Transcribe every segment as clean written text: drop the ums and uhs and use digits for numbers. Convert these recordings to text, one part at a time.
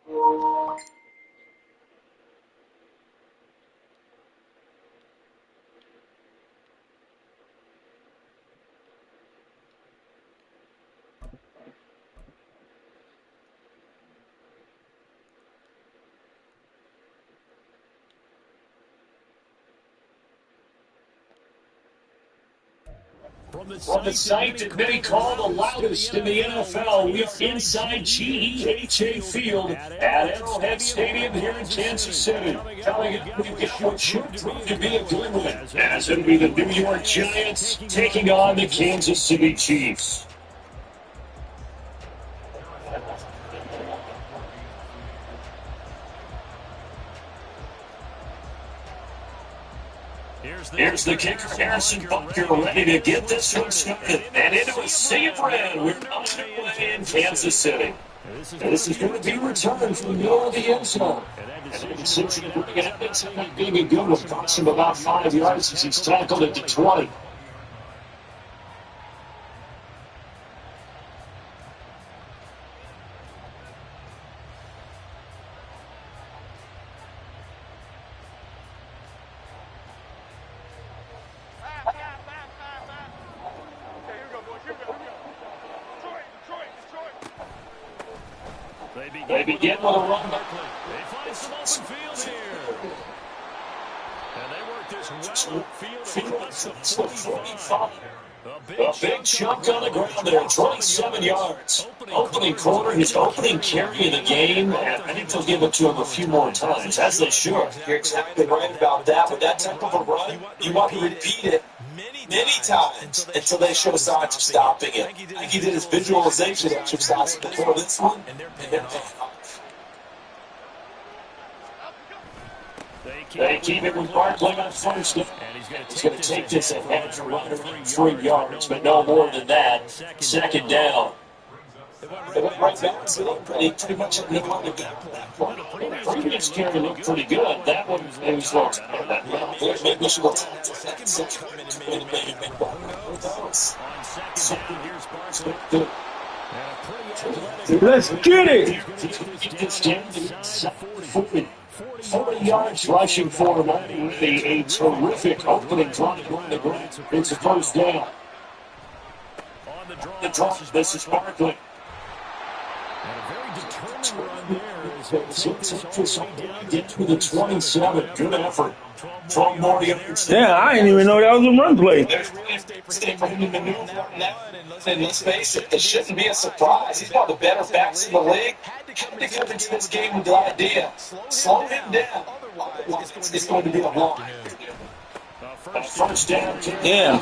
From the site that many call the loudest in the NFL, we're inside GEHA Field at Arrowhead Stadium here in Kansas City. Coming up, we've got what should prove to be a good one, as it'll be the New York Giants taking on the Kansas City Chiefs. Here's the kicker, Harrison Butker, ready to get this one started. And into a sea of red. We're underway in Kansas City. And this is going to be returned from the middle of the end zone. And then since he's bringing it up, it's not being a good one. Costs him about 5 yards as he's tackled it to 20. They begin with a run. They find some open field here. And they work this well field across the 45. A big chunk on the ground there, 27 yards. Opening quarter, his opening carry of the game, and I think they'll give it to him a few more times, as they should. You're exactly right about that. With that type of a run, you want to repeat it many times until they show signs of stopping it. I think he did his visualization exercise before this one, and they're off. They keep it with Barkley on first down. He's going to take this ahead for under 3 yards, but no more than that. Second down. They went right back to them, pretty much in the middle of the gap at that point. The previous carry looked pretty good. That one, it was looked There's maybe we should go to Let's get it! It's down to 40 yards rushing for him. A terrific opening drive on the ground. It's a first down. The drop, this is Barkley. And a very determined run there. Get to the 27. Good effort. 12 more yards. Yeah, I didn't even know that was a run play. There's really a stay for him to maneuver on that. And let's face it, it shouldn't be a surprise. He's one of the better backs in the league. Had to come into this game with the idea. Slow him down. Otherwise, it's going to be a long. First down. Yeah.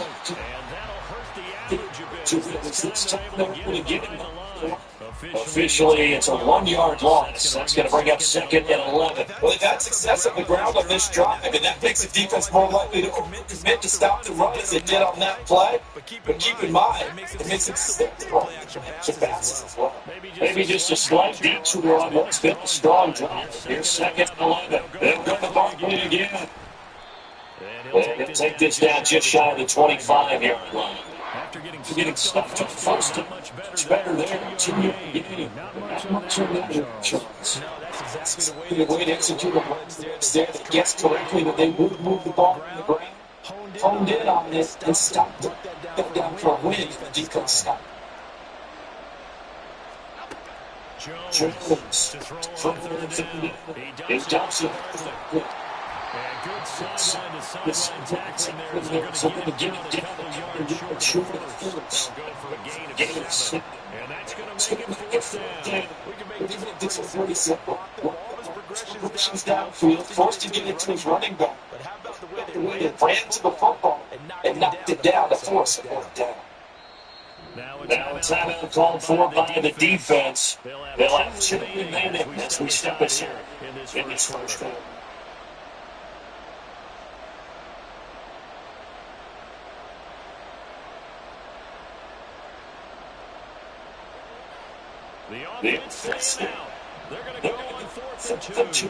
Officially, it's a 1 yard loss. That's going to bring up second and 11. Well, they've had success on the ground on this drive, and that makes the defense more likely to commit to stop the run as they did on that play. But keep in mind, it makes it susceptible to passes as well. Maybe just a slight detour on what's been a strong drive. Here's second and 11. They'll go to Barkley again. They'll take this down just shy of the 25-yard line. After getting stuffed up first, much better there. 2 yard gain. Not much on that chance. That's the way to execute a run there that gets correctly, that they would move the ball on the ground. Honed in on this and stopped it. Got down for a win. The defense stopped. Jones. He dumps it. And good sideline to sideline tackling there. They're going to get it down a couple yards short of the first. They'll go for a gain of 7. And that's going to make it fourth down. We can make this one 47. Progressions downfield, forced to get it to his running back. But how about the way they ran to the football and knocked it down to force it down? Now it's timeout called for by the defense. They'll have 2 remaining as we step us here in this first quarter. The offense out. They're going to go on 4th and 2.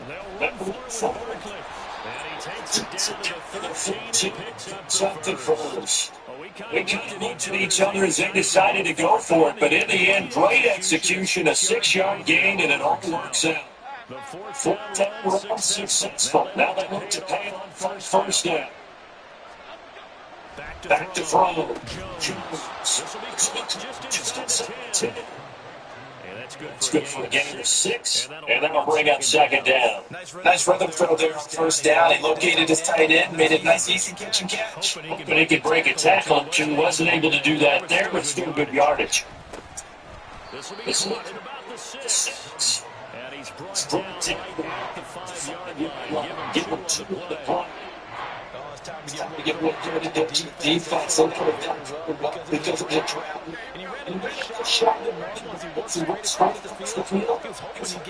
They'll run for Barkley. And he takes it down to the 13. Picks up the first. A They kind of looked at each other as they decided to go for it, but in the end, great execution, a 6-yard gain, and it all works out. Fourth down run successful. Now they look to pay it on first down. Back to throw. Jones. Just inside 10. It's good for a gain of 6, and that'll bring up second down. Nice rhythm throw there on first down. He located his tight end, made it nice, easy catch and catch. But he could break a tackle, and wasn't able to do that there, but still good yardage. This will be about the 6. And he's brought down at the 5-yard line. Give him 2 on the play. It's time to get ready to get defense. They'll put it down because of the trap. And he ran a shot. It's a great spot across the field.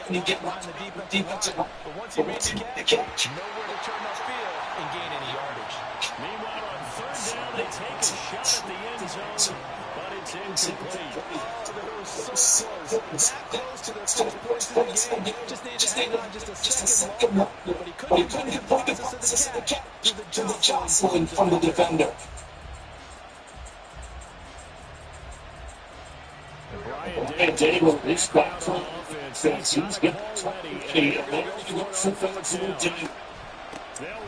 And he get behind the defensive line. But once he makes the catch, nowhere to turn upfield and gain any yardage. Meanwhile, on third down, they take a shot at the end zone, but it's incomplete. So close. That close to the first points in the game. Just a second run. But he couldn't get point the process of the catch to the jostling from the defender. And Daniel is back from offense. He's getting ready. And they're going to look for third down.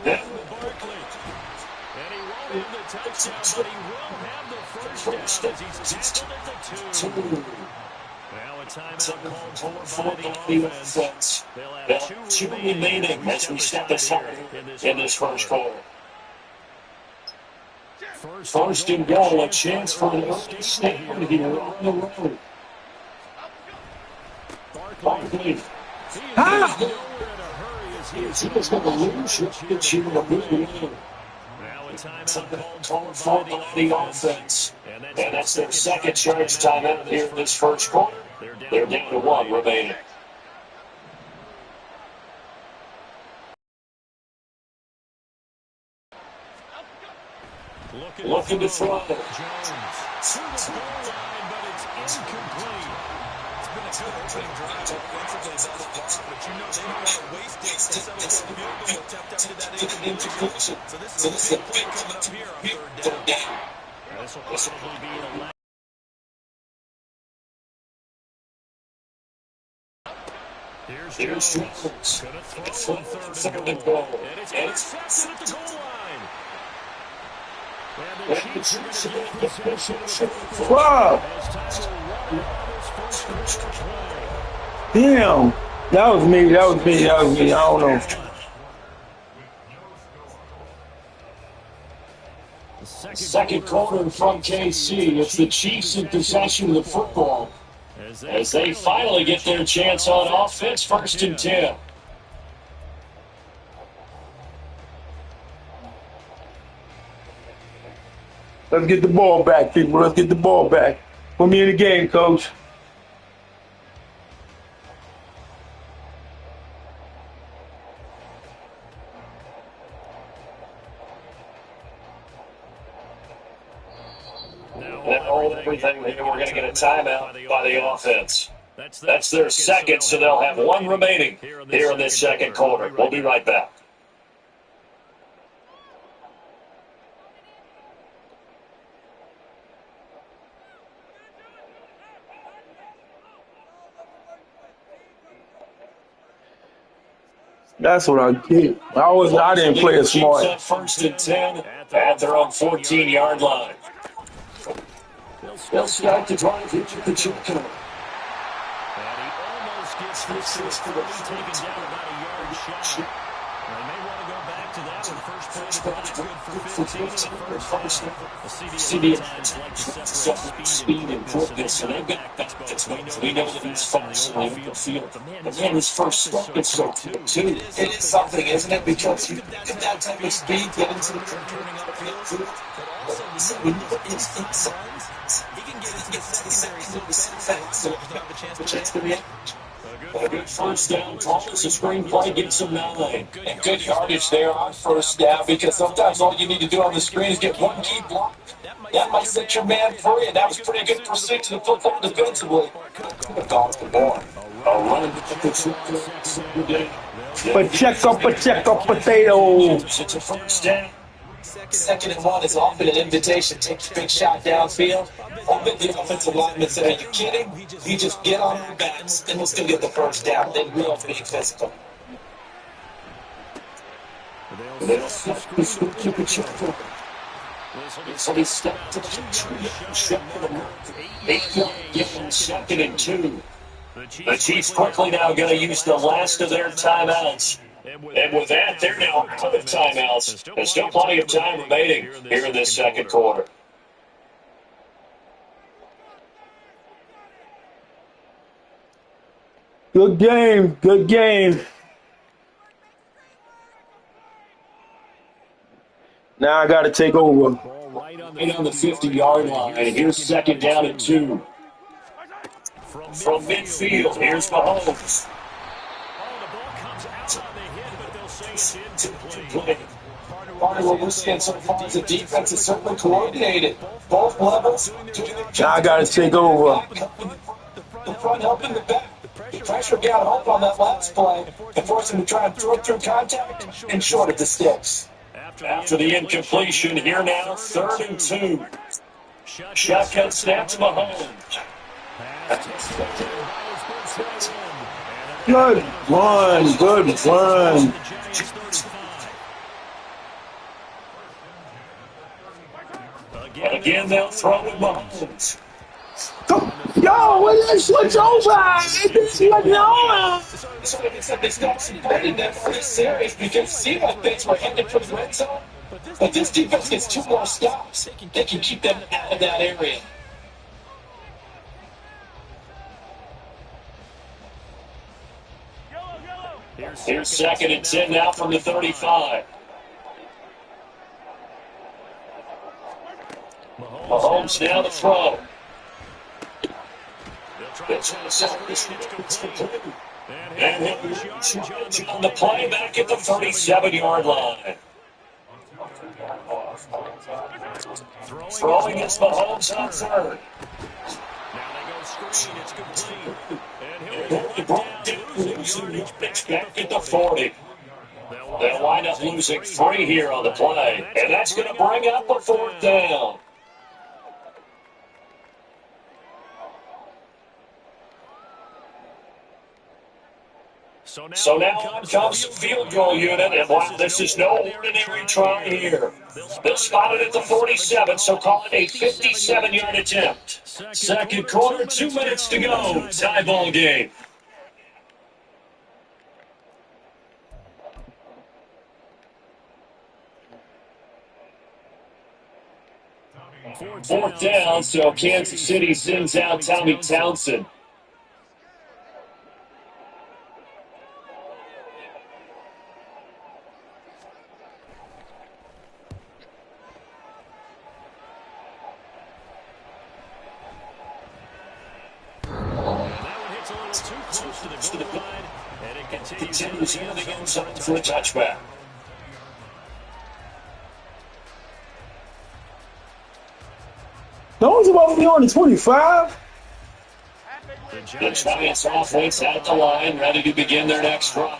They'll run the Barkley. And he won't have the touchdown, but he will have the first down as he's tackled at the 2. Now a timeout called for by the offense. They'll have 2 remaining as we step aside in this first quarter. First and goal, a chance for an early stand here on the road. Barkley. He's going to lose it here in a big way. Now a timeout Called for by the offense. And that's their second charge timeout here in this first quarter. They're down to 1 remaining. Looking to throw. Jones to the goal line, but it's incomplete. It's been a good opening drive offensively thus far, but you know they don't want to waste it and settle for a field goal attempt after that incompletion. So this is a big play coming up here on third down. This will possibly be the last. Here's Jones. Gonna throw on third and goal. And it's intercepted at the goal line. And the Chiefs are going to get possession of the football. Wow. As time will run out this first quarter play. Damn. That was me. I don't know. Second quarter from KC. It's the Chiefs in possession of the football as they finally get their chance on offense. First and 10. Let's get the ball back, people. Let's get the ball back. Put me in the game, coach. Everything here, we're going to get a timeout by the offense. That's their second, so they'll have 1 remaining here in this second quarter. We'll be right back. That's what I did. I didn't play it smart. First and 10 at their own 14-yard line. They'll start to drive here to the check count. And he almost gets this taken down about a yard shy. They may want to go back to that one. First play to good for 15 in the first half. The CDM like to separate speed and quickness, so they've got that. We know that he's fast on the field. But man, his first step is so quick, too. It is something, isn't it? Because you get that type of speed, get into the turning upfield, but also it's inside. He can get into the secondary so fast, so he'll have a chance to react. A good first down call as the screenplay gets him 9. And good yardage there on first down, because sometimes all you need to do on the screen is get one key block. That might set your man free, and that was pretty good pursuit to the football defensively. Could have gone for more. A run Pacheco, potato. It's a first down. Second and 1 is often an invitation to take a big shot downfield. I bet the offensive lineman said, "Are you kidding? You just get on our backs and we'll still get the first down." They will be physical. They'll snap the keep it short. So they step to the tree. 8-yard gain, 2nd and 2. The Chiefs quickly now going to use the last of their timeouts. And with that, they're now out of timeouts. There's still plenty of time remaining here in this second quarter. Good game. Good game. Now I got to take over. Right on the 50-yard line. Here's 2nd down and 2. From midfield, here's Mahomes. Part of what we're seeing so far is the defense is certainly coordinated. Both levels. Now I got to take over. The front helping the back. The pressure got home on that last play and forced him to try and throw through contact and short at the sticks. After the incompletion, here now, 3rd and 2. Shotgun snap to Mahomes. Good one. Good one. Again, they'll throw to Mahomes. Yo, will you switch over? Switch over. So like I said, they stopped supporting them for this series because see like things were headed for the red zone. But this defense gets 2 more stops. They can keep them out of that area. Here's 2nd and 10 now from the 35. Mahomes now to throw. And on the play back at the 37-yard line. Throwing is Mahomes on 3rd. Back at the 40. They'll wind up losing 3 here on the play, and that's going to bring up a 4th down. So now on comes the field goal unit, and wow, this is no ordinary try here. They'll spot it at the 47, so call it a 57-yard attempt. Second quarter, 2 minutes to go. Tie ball game. Fourth down, so Kansas City sends out Tommy Townsend. Continues into the end zone for a touchback. Those about to be on the 25. The Giants offense at the line, ready to begin their next drive.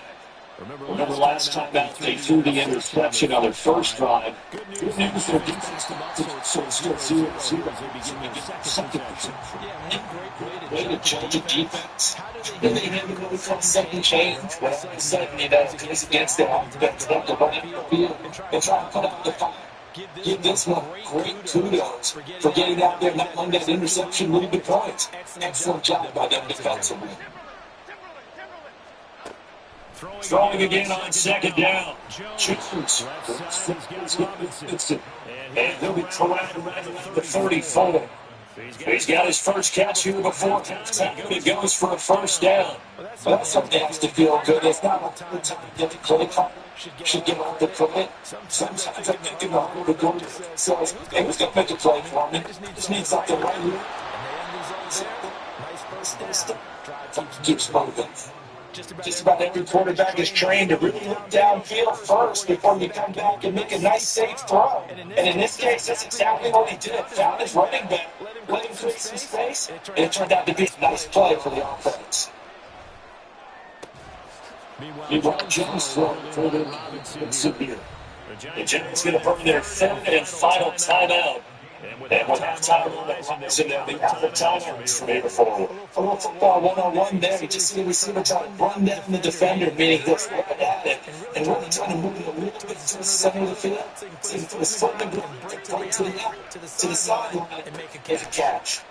Remember last time out, they threw the interception on their first drive. Good news, their defense so it's still 0-0 as they begin their second interception. Way to judge a defense. Then they handle what we call second change. Well, all of a sudden, you know, it goes against the offense. They have to run it up the field and try to put out the fire. Give this one great kudos for getting out there and not letting that interception lead to points. Excellent job by them defensively. Throwing again on 2nd down. And he'll be corralled around the 34. He's got his first catch here before halftime. It goes for a 1st down. Well, that's something that has to feel good. It's not all the time that the play call should get on the play. Sometimes I think they're going to go. So it was going to make a play for me. Just need something right here. Keeps moving. Just about every quarterback is trained to really look downfield first before you come back and make a nice, safe throw. And in this case, that's exactly what he did. Found his running back, let him create some space, and it turned out to be a nice play for the offense. Meanwhile, Jones throwing for the Severe. The Giants going to burn their third and final timeout. And with halftime on the horizon, they'll be out of timeouts from here forward. A little football one-on-one there. You just see the receiver trying to run down the defender, meaning just right at it, and really trying to move it a little bit to the center of the field. So he put his foot in the ground, right to the sideline, and make a catch.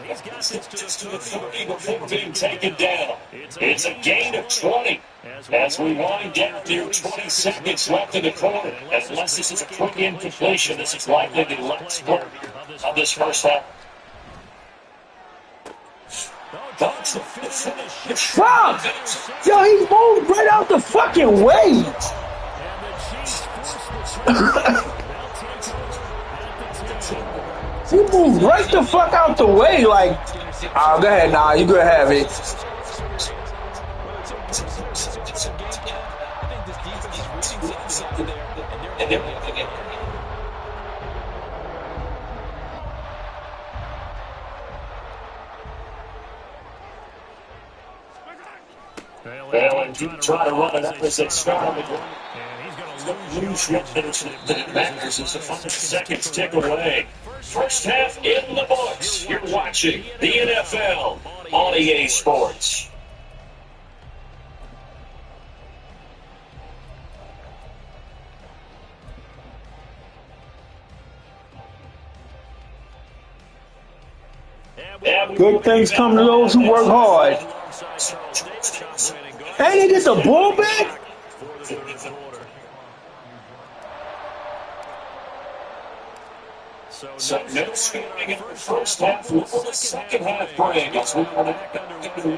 He's got this to the 30 before being taken down. It's a gain of 20 as we wind down near 20 seconds left in the quarter. Unless this is a quick incompletion, this is likely the last play of this first half. Fuck! Yo, he moved right out the fucking way! He moved right the fuck out the way, like, oh, go ahead, nah, you go have it. Well, and try to run it up as they start on the ground. Lose that it matters as the final seconds tick away. First half in the books. You're watching the NFL on EA Sports. Good things come to those who work hard. Hey, they get the ball back? So no scoring in the first half. What will the second half bring as we are back under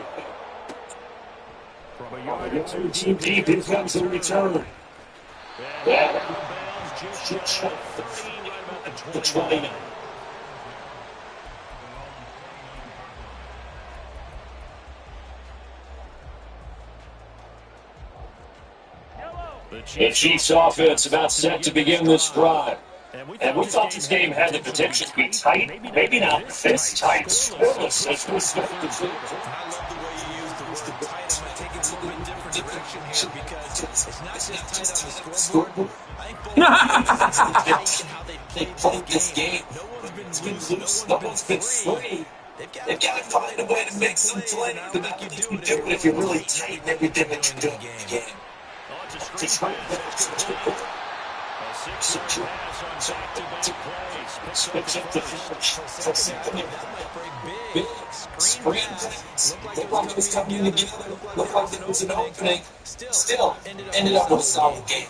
from a yard or two deep, here comes the return. The 20. The Chiefs offense about set to begin this drive. And we thought this game had the potential to be tight, maybe not this tight, scoreless as we start the field. I love the way you use the word tight. I'm going to take it a little bit different direction here because it's not just tight on the scoreboard. I think both how they played this game. No one's been loose, no one's been free. They've got to find a way to make some play. But how do you do it if you're really tight in everything that you're doing in the game? Screen plays. Looked like it was coming together. Looked like there was an opening. Still ended up with a solid game.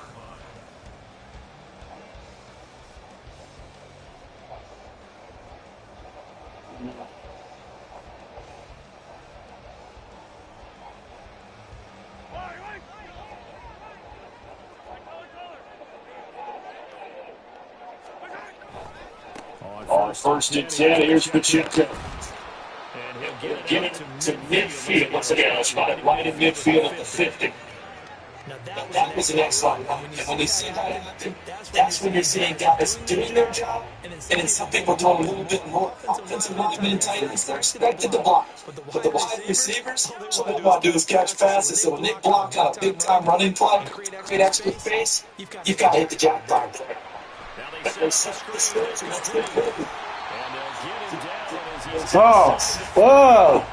On first and 10, here's Pacheco. And he'll get it to midfield. Once again, I'll spot it right in midfield at the 50. Now that was an excellent run. And when you see that happen, that's when you're seeing guys doing their job, and then some people doing a little bit more. Offensive linemen and tight ends, they're expected to block. But the wide receivers, all they want to do is catch passes. So when they block on a big-time running play, create extra space, you've got to hit the jackpot there. Oh, whoa.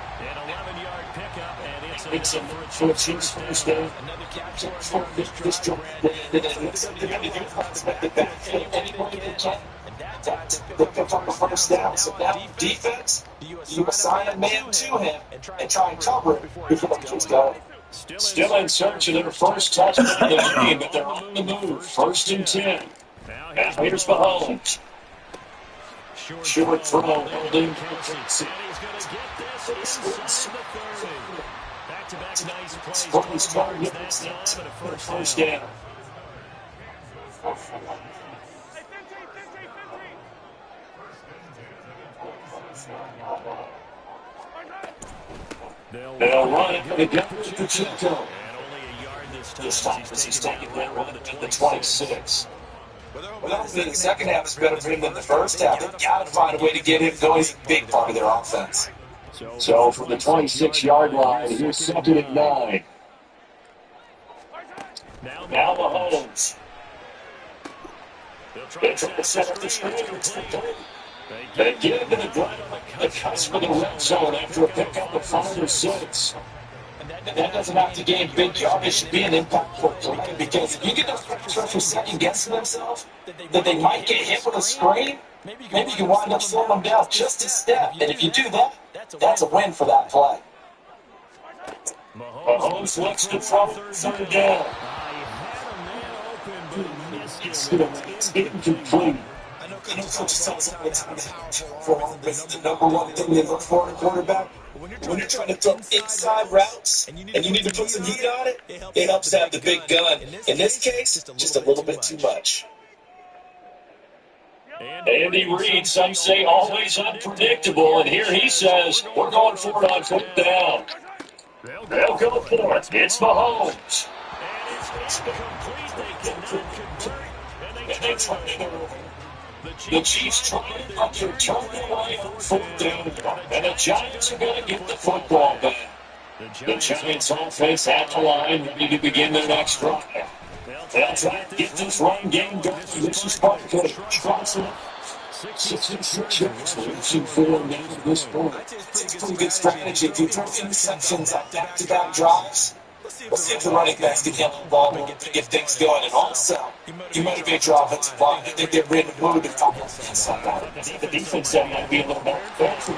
It's a for Chiefs first down. Another catch This jump. They pick up the first down. So now defense, you assign a man to him and try and cover it before the kids go. Still in search of their first touchdown of the game, but they're on the move. First and 10. Now here's Mahomes. Short throw, holding. Back-to-back nice plays. First down. They'll run it. They got Pacheco. This time he's taking that run to the 26. Well, hopefully the second half is better for him than the first half. They've got to find a way to get him going. He's a big part of their offense. So from the 26-yard line, here's second and 9. Now Mahomes. They'll They try try to to set set up up the the screen. screen. It's It's complete. They get him to the ground on the cusp of the red zone after a pickup of 5 or 6. And that doesn't have to gain big yardage to be an impactful play, because if you get those pass rushers second guessing themselves that they might get hit with a screen, maybe you can wind up slowing them down just a step. And if you do that, that's a win for that play. Mahomes looks to throw third down. It's incomplete. I know coaches tell us all the time that is the number one thing they look for in a quarterback. When you're trying to throw inside routes and you need to put some heat on it, it helps to have the big gun. In this case, just a little bit too much. Andy Reid, some say always unpredictable, and here he says, we're going for it on fourth down. They'll go for it. It's Mahomes. And they try to the Chiefs trying to turn it away on fourth down, and the Giants are going to get the football back. The Giants offense at the line, ready to begin their next drive. They'll try to get this run game going. This is Parker. Johnson. 66 yards, reaching for him at this point. It's a pretty good strategy. If you throw interceptions on back-to-back drives, let's see if the running backs can handle the ball and get things going. And also, you motivate your offensive line. I think they're ready to move if I'm inside out. The defense set might be a little more careful.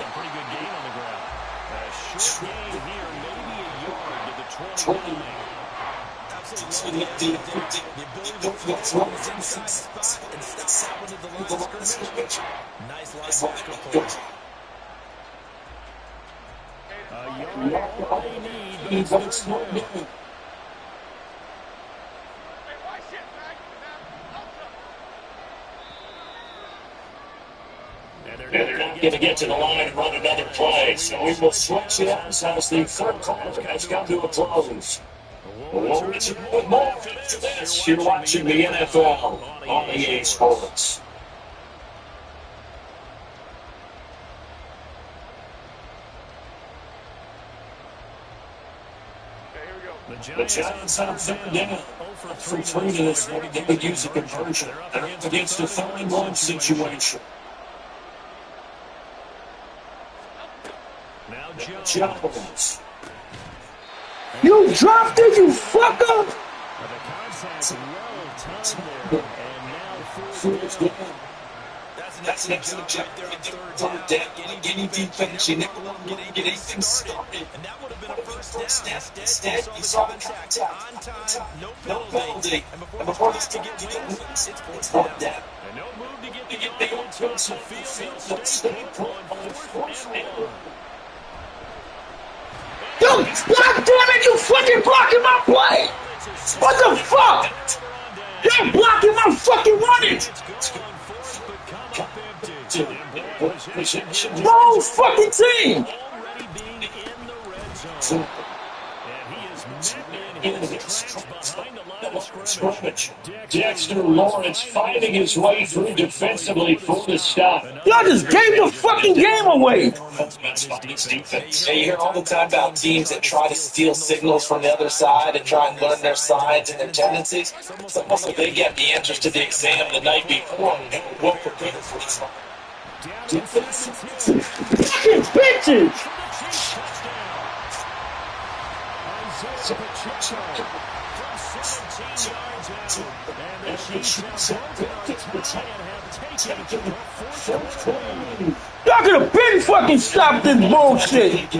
They're not going to get to the line and run another play, so we will switch it out as the third quarter has come to a close. We'll return with more after this. You're watching the NFL on EA Sports. The Giants on third down. For 3 minutes, they could use a conversion. They're up against a 31 situation. Jones. You dropped it, you fucker! That's an excellent job there on third down. Getting defense, you never let them get anything started. And that would have been a first down. Instead, you saw the contact. No penalty. And before this could get to the it's one down. And no move to get the offensive field. Stay put on fourth down. Yo, God damn it, you fucking blocking my play! What the fuck? You're blocking my fucking running! Wrong fucking team! Scrimmage. Dexter Lawrence finding his way through defensively for the stop. Y'all just gave the fucking game away! Yeah, you hear all the time about teams that try to steal signals from the other side and try and learn their signs and their tendencies. It's almost like they get the answers to the exam the night before and we'll prepare for this one. Fucking bitches! Y'all could have been fucking stopped this bullshit!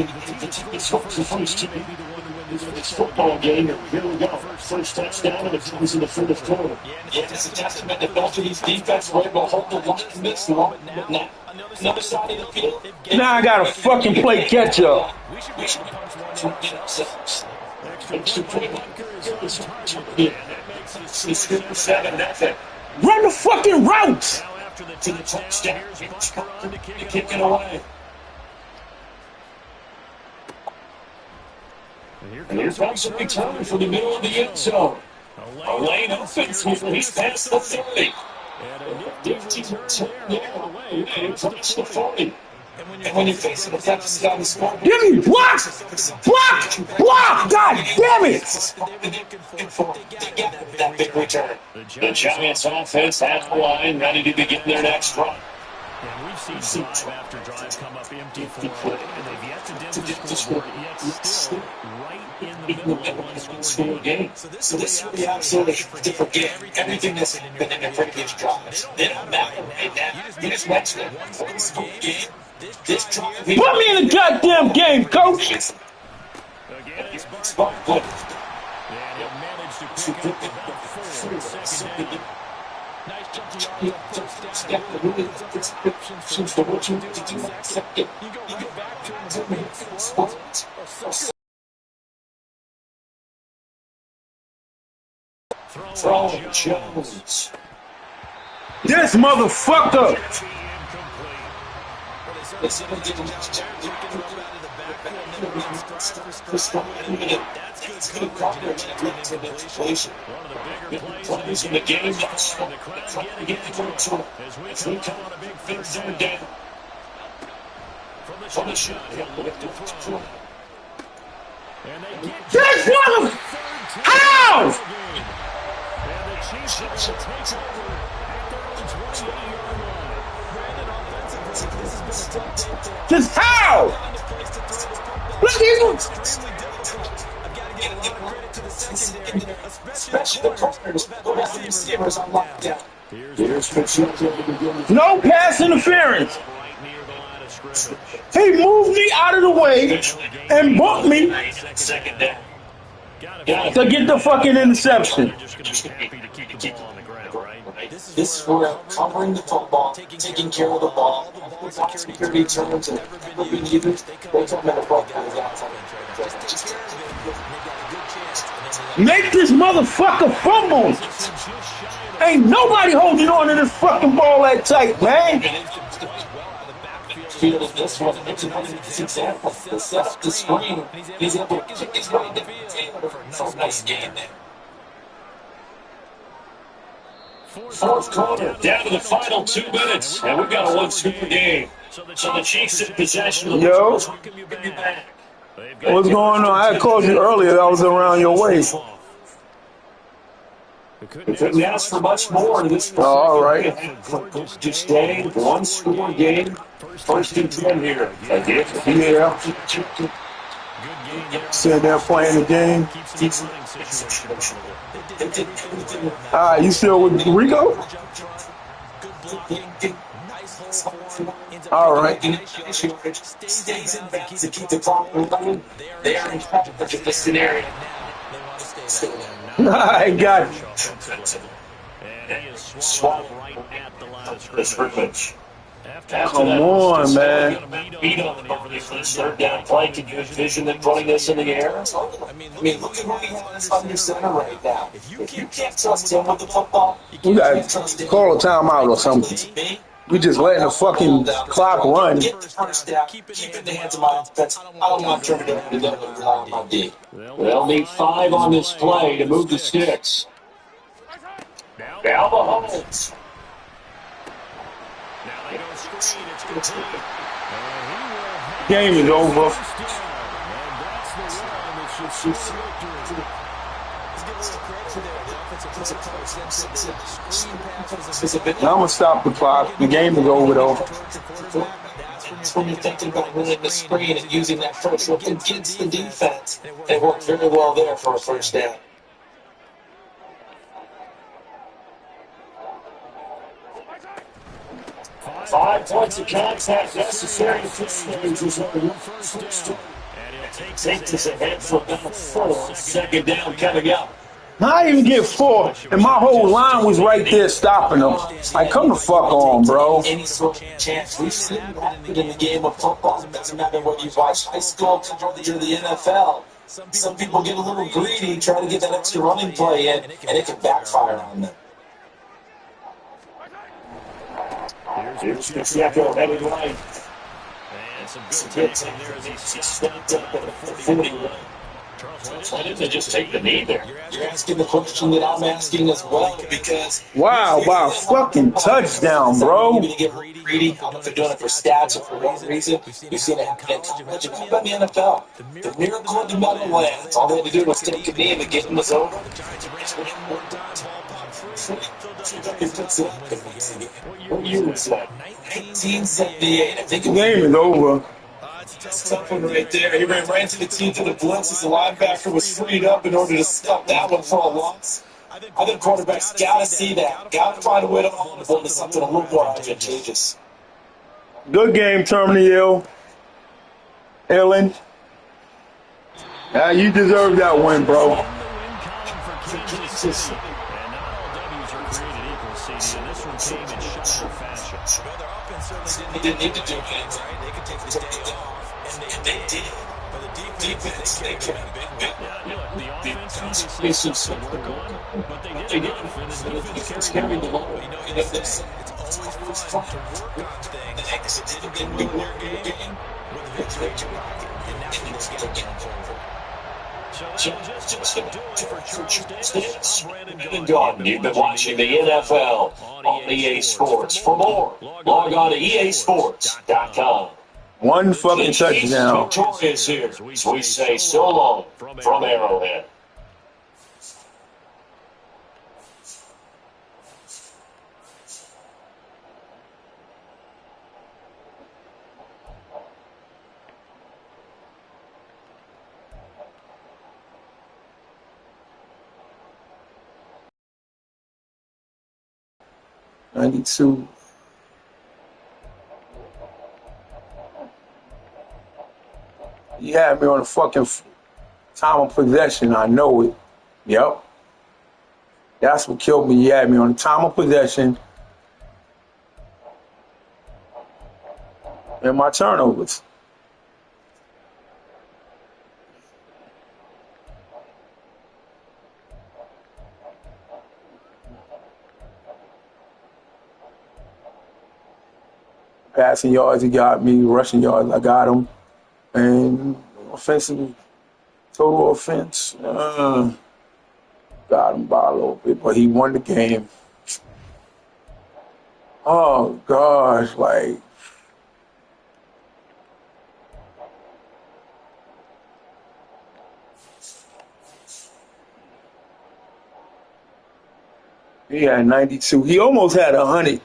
This football game, and here we go. First touchdown, and it comes in the fourth quarter. Yeah, it's a testament that both of these defenses were able to hold the line in this long. But now, another side of the field. Now I gotta fucking play catch up. We should be ourselves. Extra point. It's 7-0. Run the fucking routes! To the touchdown. To kick it away. And here comes a return from the middle of the end zone. A lane opens here. He's past the 30. 15 turn there. And across the 40. And when you're facing a deficit on the scoreboard, give me block! Block! Block! God damn it! They get that big return. The Giants offense at the line, ready to begin their next run. And we've seen drive after drive come up empty for them, and they've yet to dip the scoreboard, yet still right in the middle of a one-score game. So this will be absolutely different game. Everything that's been in the previous drives. They don't matter right now. You just mentioned it. One-score game. This drive. Put me in the goddamn game, coach! Again, it's Barkley. And he'll manage to pick up about 4 second down. Nice chunky yard, first down. You go back to him. Throwing Jones. This motherfucker! Plays in the game. Trying to get the control. As we come on a big third down. From the shot. This mother... How? And the Chiefs will take over at their own 28-yard line. Just how? Look at him! Especially the corners. Go down the receivers on lockdown. No pass interference. He moved me out of the way and bumped me Second down. to get the fucking interception. This is where covering the football, taking care of the ball, without security terms and never being needed, they come in a ball guys. Make this motherfucker fumble. Ain't nobody holding on to this fucking ball that tight, man. Field this one, it's another example. The set up the screen, he's able to kick his way down for a nice game there. Fourth quarter, down to the final 2 minutes, and we've got a one-score game. So the Chiefs in possession of the Yo. ball. What's going on? I called you earlier. I was around your way. Couldn't ask for much more in this. Oh, all right. Just stay one-score game. First and 10 here. Yeah. Sitting there playing the game. You still with Rico? All right. Stays in bounds to keep the clock moving. They are in charge of the scenario. I got you. And he is swallowed right at the line of scrimmage. Come on, man. Beat on the for this third down play. Can you envision them putting this in the air? I mean, look at who he has under center right now. If you can't trust him with the football, You got to call a timeout or something. We just letting the fucking clock run. Get the first down. Keep it in the hands of my offense. I don't want to turn it over to them and rely on my D. They'll need 5 on this play to move the sticks. Now the holds. Now they go screen. It's complete. Game is over. And that's the one that should see victory. Now I'm going to stop the clock. The game is over, though. That's when you're thinking about running the screen and using that first look against the defense. It worked very well there for a first down. Five points of contact necessary for Steelers on the first down. Takes us ahead for about 4. Second down coming up. I didn't even get 4, and my whole line was right there stopping them. Like, come the fuck on, bro. Any sort of chance. We've seen it happen in the game of football. It doesn't matter whether you've watched high school or the NFL. Some people get a little greedy, try to get that extra running play in, and it can backfire on them. Here's Pacheco heading right. And some good tackling there as he stepped up at the 41. Why didn't they just take the knee there? You're asking the question that I'm asking as well, because Wow, wow, fucking touchdown, bro. maybe to get greedy, if they're doing it for stats or for what reason. We've seen it happen in college and how about in the NFL. The miracle of the Meadowlands. All they had to do was take a knee and the game was over. What year was that? 1978. I think The game is over. That's a tough one right there. He ran right into the teeth of the blitz as the linebacker was freed up in order to stop that one for a loss. I think quarterbacks got to see that. Got to find a way to hold the ball to something a little more advantageous. Good game, Terminal Ellen. You deserve that win, bro. They didn't need to do anything. They could take the day off, and they did. But the defense, they kept the offense obviously some work on, but they did enough, and the defense carried the load. It's always fun to work on things that didn't win their game with a victory in your pocket, and now you just get it over. So just do it for Charles Davis. I'm Brandon Gordon. You've been watching the NFL on EA Sports. For more, log on to easports.com. One fucking touchdown. Victorious here, so we say so long from Arrowhead. '92. He had me on the fucking time of possession. I know it. Yep. That's what killed me. He had me on the time of possession and my turnovers. Passing yards, he got me. Rushing yards, I got him. And offensively, total offense, got him by a little bit, but he won the game. Oh, gosh, like, he had 92. He almost had 100.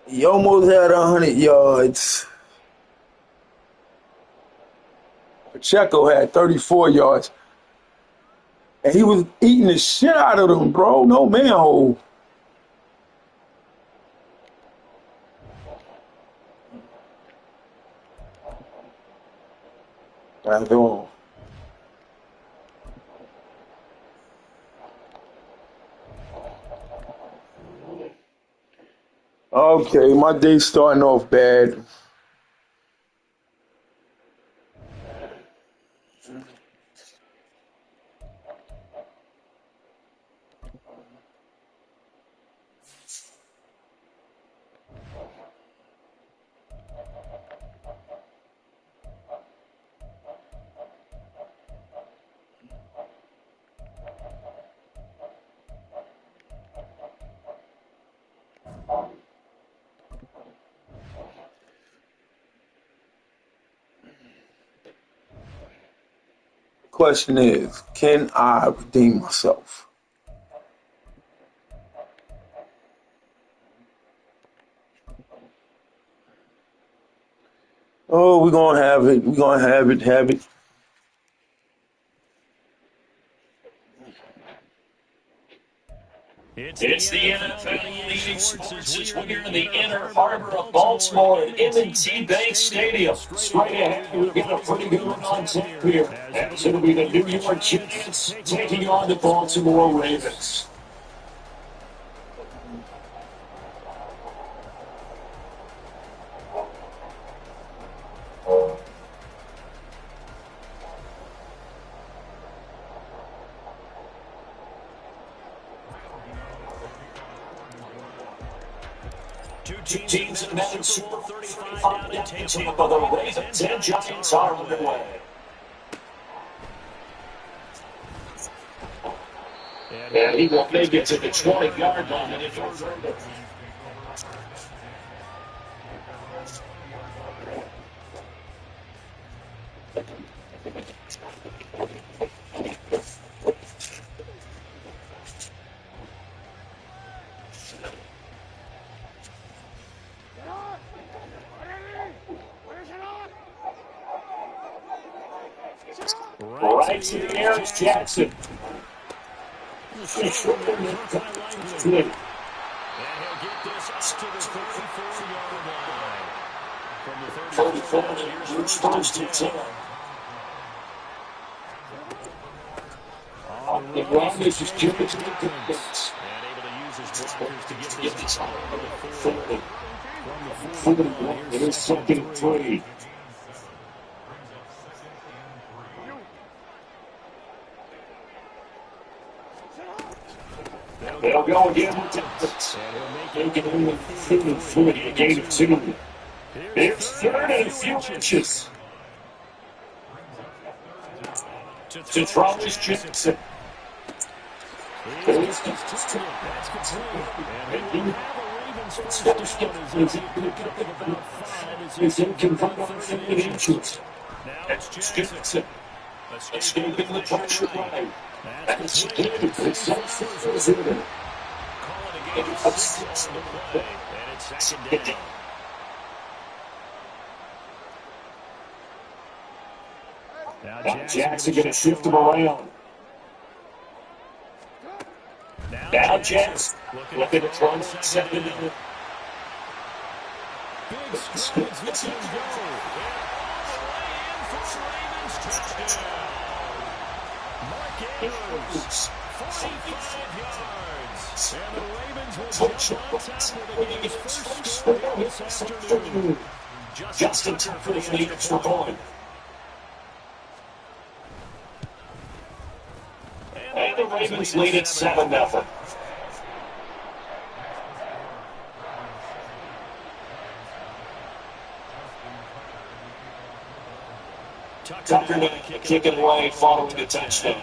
He almost had 100 yards. Pacheco had 34 yards. And he was eating the shit out of them, bro. No manhole. That's all. Okay, my day's starting off bad. Question is, can I redeem myself? Oh, we're going to have it. We're going to have it. It's the NFL on EA Sports as we are in the inner harbor of Baltimore at M&T Bank Stadium. Straight ahead, we've got a pretty good one on tap here. As it'll be the New York Giants taking on the Baltimore Ravens. Two teams in Madden Super 35 down in Tampa. The Ravens and Giants are underway. And he will make it to the 20-yard line and no further. Right to the air is Jackson. And he'll get this up to the 34-yard line. From the 34, here's first and 10. The ground is just giving to the defense. And able to use his blockers to get this out of the 40. From the 40, it is second and 3. They'll go again with defense. Make it only 3rd and 40, a gain of 2. It's 3rd and a few inches. To throw is Jackson. Is in control of 15 inches. That's Jackson. Escaping the pressure line. That's good. It's self-fulfilling. Now Jackson going to shift him around. Now Jackson looking to throw it 7 and 8. And the Ravens will get on top of the game's first score this afternoon. Just in time for the Phoenix for going. And the Ravens lead at 7-0. Tucker to kick it away following the touchdown.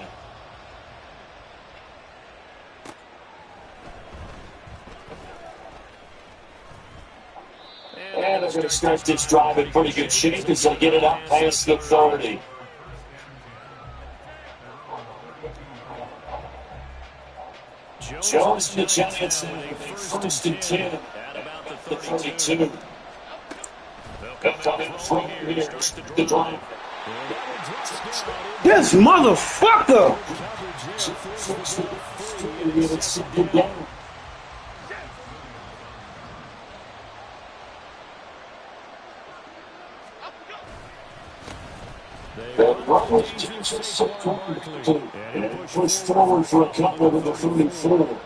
And they're going to start this drive in pretty good shape as they get it up past the 30. Jones to the Giants, first and 10 at the 32. They'll come in from here, the drive. This motherfucker! And push forward for a couple with the 34. Well,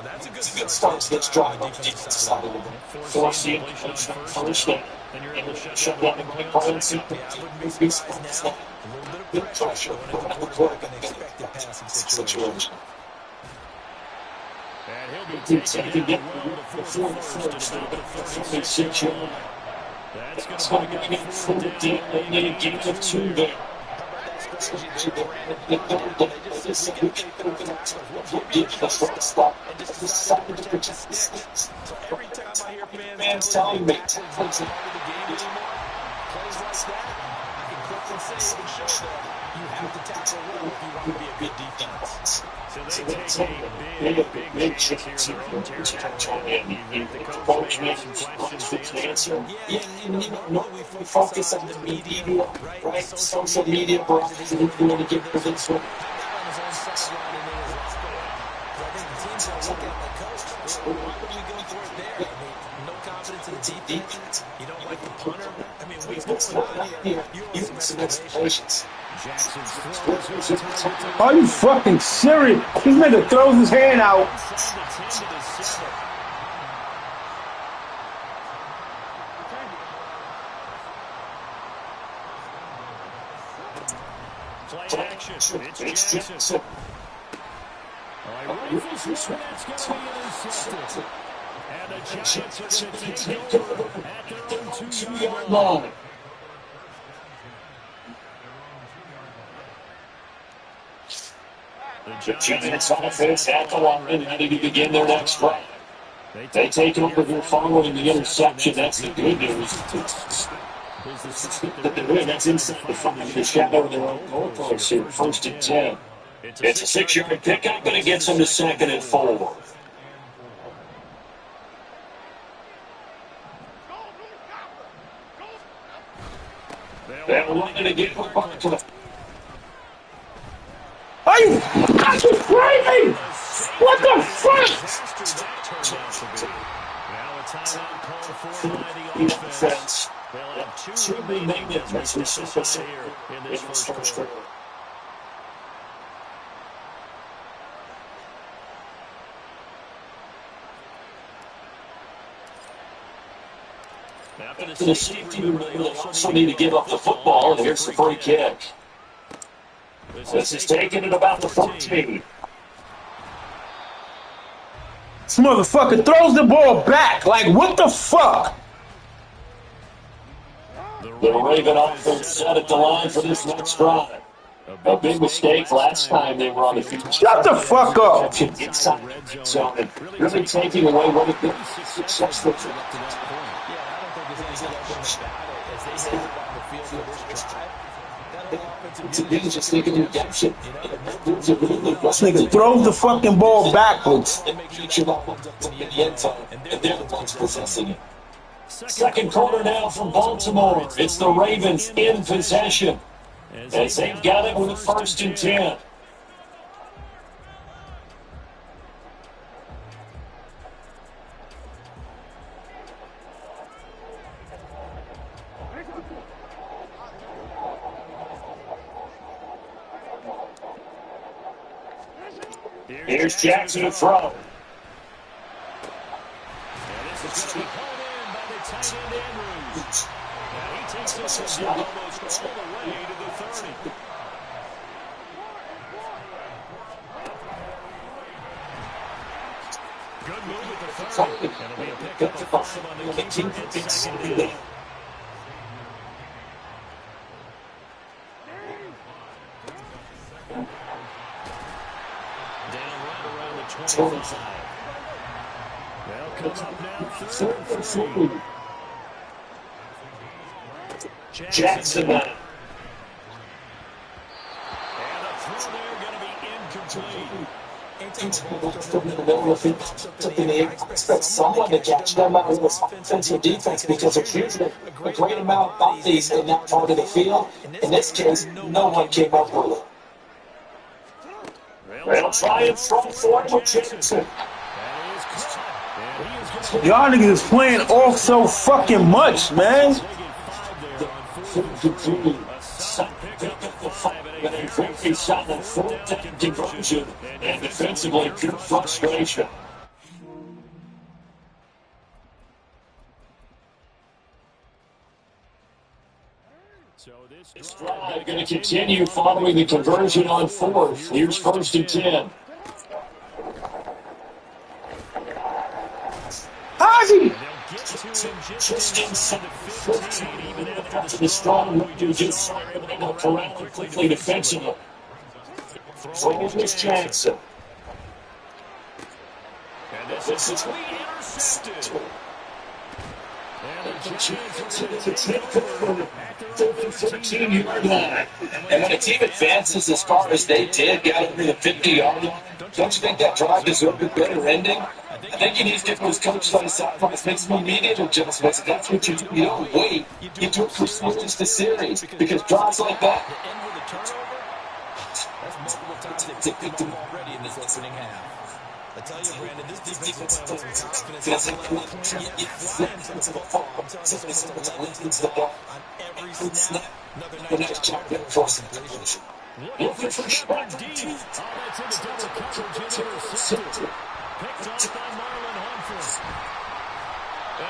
that's a good start to this drive on the defensive side of the ball. Force the first down. And you're able to Shut down the quick ball and see A little bit of pressure on the quarterback in an expected passing situation. And he'll be taking it well before first about the 36 yard line. That's going to be for the deep. They need a gain of 2 there. So every time I hear fans telling me it's not part of the game anymore, plays like that, I can quickly say and show them you have to tackle well if you want to be a good defense. So they take a big chance here on their own territory. The coach may have some questions to answer. Yeah, and we focus on the media, right? Social media, but we want to get rid of this one. Why would we go for it there? I mean, no confidence in the defense. You don't like the punter. I mean, what's going on here? You have some explanations. Are you fucking serious? This nigga throws his hand out. Play action. It's Jackson. Rifles one, that's going to be intercepted. And the Giants are going to take over at their own 2-yard line. The Giants offense at the line, ready to begin their next drive. They take over here following the interception. That's the good news. That's inside the 5, the shadow of their own goalpost here. 1st and 10. It's a 6-yard pickup, but it gets them to 2nd and 4. They'll run it again with Barkley. Are you fucking crazy? What the fuck? Now a timeout called for by the offense. They'll have 2 remaining minutes here in this first quarter. After the safety, they also need to give up the football, and here's the free kick. This is taken at about the 14. This motherfucker throws the ball back. Like, what the fuck? The Raven offense set at the line for this next drive. A big mistake last time they were on the field. Shut the fuck up. Inside the red zone and really taking away what had been successful. Just thinking redemption. This nigga throws the fucking ball backwards. And make sure that one's up in the end zone, and they're the ones possessing it. Second quarter now from Baltimore. It's the Ravens in possession, as they've got it with a 1st and 10. Here's Jackson to throw. This is called in by the tight end Andrews. Now he takes this one almost all the way to the 30. Good move at the 30. It'll be a pickup of 5 on the kick. It's 2nd and 8. Down right around the 25. They'll come up now 3rd and 4. Jackson. And a throw there going to be incomplete. Expect someone to catch them out of this offensive defense because there's usually a great amount of bodies in that part of the field. In this case, no one came up with it. They'll try and throw for it with Jackson. Y'all niggas is playing off so fucking much, man. And defensively, pure frustration. This drive going to continue following the conversion on 4th. Here's 1st and 10. Haji! Just inside the 15, even after the strong lead, you just able to corral quickly defensively. So here's Jackson. And this is intercepted. And the Giants are going to take over at their 13-yard line. And when a team advances as far as they did, got over the 50-yard line, don't you think that drive deserved a better ending? I think he needs to get those coaches on the sidelines, make some immediate adjustments. That's what you do. You don't wait. You do it for series to series. Because drives like that. That's multiple times they've picked them already in this opening half. I tell you, Brandon, this defense will play with confidence. Yet flags on the ball. I'm telling you, this is the ball on every snap. Another nice job there for some completion. Looking for shot deep. Oh, that's into double coverage and intercepted. Picked off by Marlon Humphrey.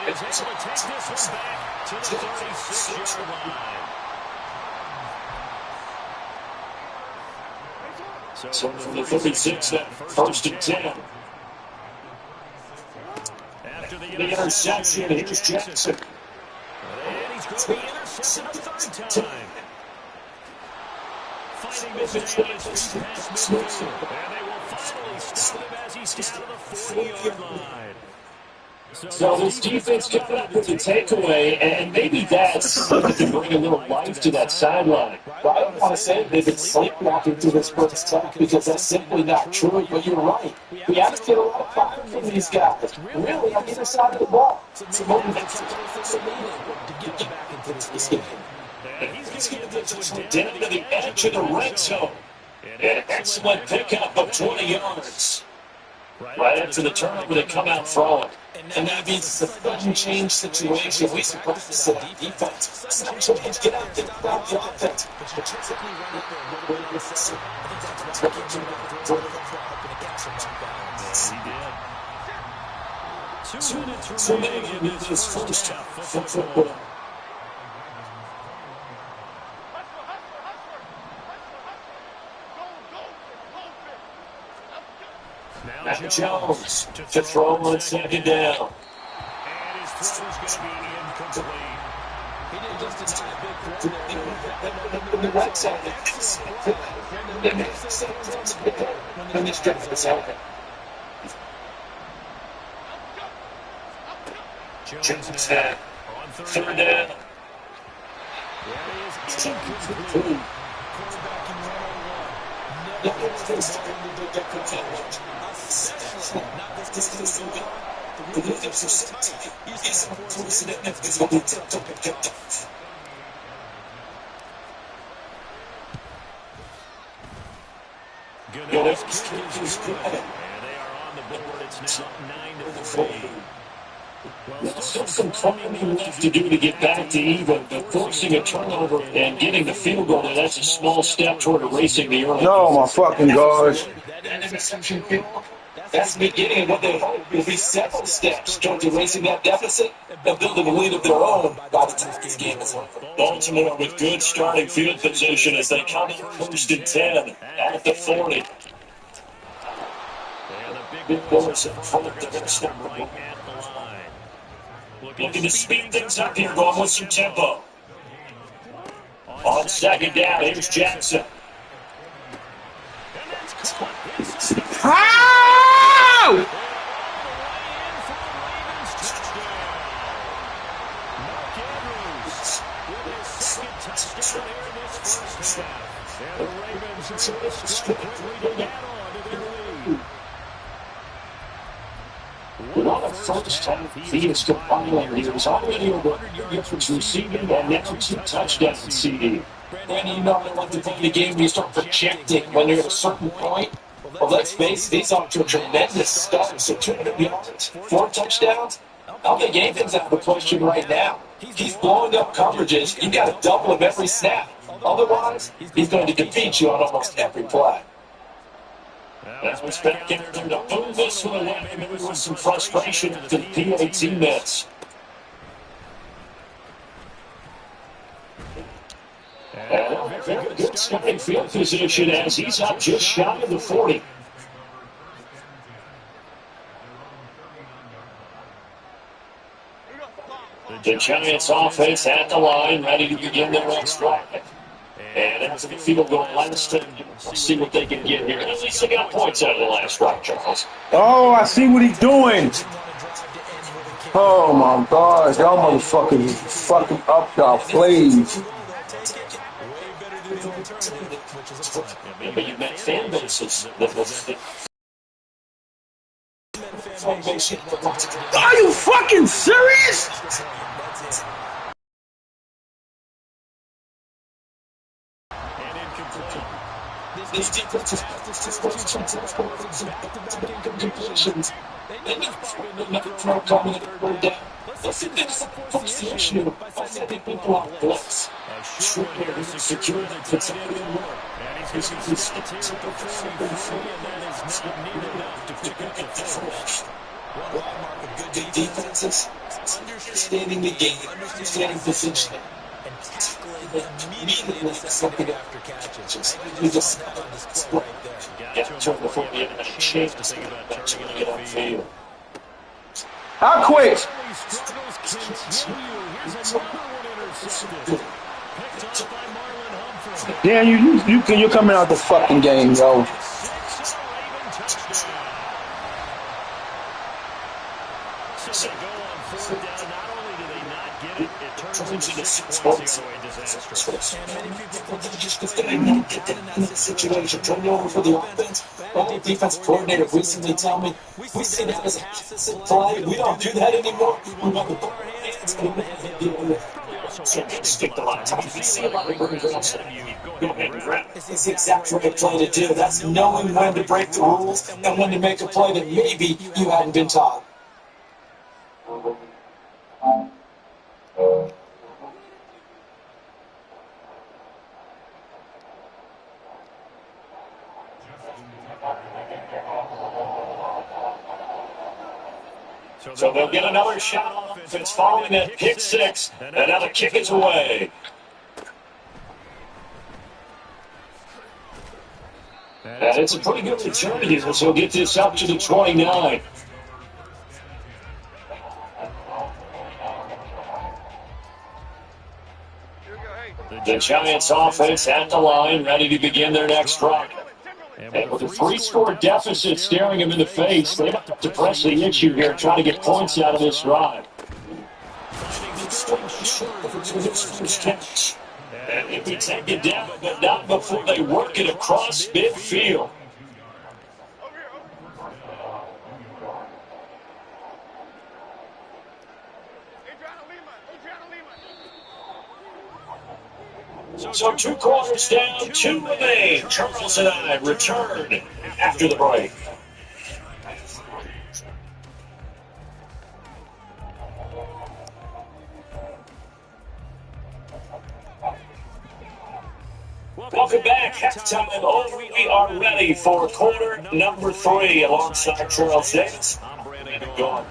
And he's able to take this one back to the 36-yard line. So from the 36, that 1st and 10. After the interception, here's Jackson. And he's going to be intercepted a 3rd time. finding this man on his feet past midfield. And they will finally stop him as he scattered the 40-yard line. So this defense coming up with the takeaway, and maybe that's going to bring a little life to that sideline. But I don't want to say they've been sleepwalking through this first half because that's simply not true. But you're right. We have to get a lot of fire from these guys. Really, on either side of the ball. So maybe that's to get back into this game. He's going to get down to the edge of the red zone. An excellent pickup of 20 yards. Right after the turnover, they come out throwing. And that means it's a sudden change situation. We supposed to set the defense. Sudden change, get out there, without the offense. He did. 2 minutes remaining in this first half. Now Jones to throw on second down. And his throw is going to be incomplete. He didn't just deny a big throw in the right side. When this drive is open. Jones had third down. That is incomplete. Goodell's kick is good. And they are on the board. It's now 9-3. There's still some climbing left to do to get back to even, but forcing a turnover and getting the field goal, that's a small step toward erasing the early. No, my fucking gosh. That interception field, that's the beginning of what they hope will be several steps towards erasing that deficit and building a lead of their own by the time this game is over. Baltimore with good starting field position as they come in first and 10 at the 40. And the Big boys in front of the next number right at the line. Looking to speed things up here, going with some tempo. On second down, here's Jackson. How? On the first half, he is compiling. He was already over 100 yards receiving and now 2 touchdowns CD. Randy, you know when to play the game when you start projecting when you're at a certain point. Well, let's face it, he's off to a tremendous start. So 200 yards, 4 touchdowns. I don't think anything's out of the question right now. He's blowing up coverages. You got to double him every snap. Otherwise, he's going to defeat you on almost every play. That was back in there to boom this one away. Maybe with some frustration to the PA teammates. And very good starting field position as he's up just shy of the 40. The Giants offense at the line, ready to begin their next drive. And after the field goal last time, let's see what they can get here. At least they got points out of the last drive, Charles. Oh, I see what he's doing. Oh my gosh, y'all motherfuckers fucking up y'all plays. But you've got fan bases that Are you fucking serious? These defenses completions. They never throw coming at the third down. Let's fix the issue by sending people off blitz. Schroeder secured the touchdown. And he's going to be still take the 43, and that is not near enough to pick up the first. One hallmark of good defenses, understanding the game, understanding positioning, and tackling immediately something after catches. You just saw on display right there. Yeah, turn before the end of the chance to think about turning it upfield. How quick? Struggles continue. Here's another one intercepted. Picked off by Marlon Humphrey. Yeah, you're coming out the fucking game, yo. 6 and a Raven touchdown. So they go on 4th down. Not only do they not get it, it turns into 6 points the other way. Disastrous. And many people just not get in that situation. Turn it over for the offense. Well, the defense coordinator recently told me, we see that as a passive play. We don't do that anymore. We want to put our hands on it. Stick the line. You see a lot of burgers outside. Go ahead and grab it. It's the exact right play to do. That's knowing when to break the rules and when to make a play that maybe you hadn't been taught. So they'll get another shot on offense following that pick 6, and now the kick is away. And it's a pretty good return here, so we'll get this up to the 29. The Giants offense at the line, ready to begin their next drive. And with a 3-score deficit staring him in the face, they have to press the issue here, trying to get points out of this drive. And if we take it down, but not before they work it across midfield. So 2 quarters down, 2 remain. Charles and I return after the break. Welcome back. Halftime. Oh, we are ready for quarter number 3 alongside Charles Davis. I'm Brandon Gordon.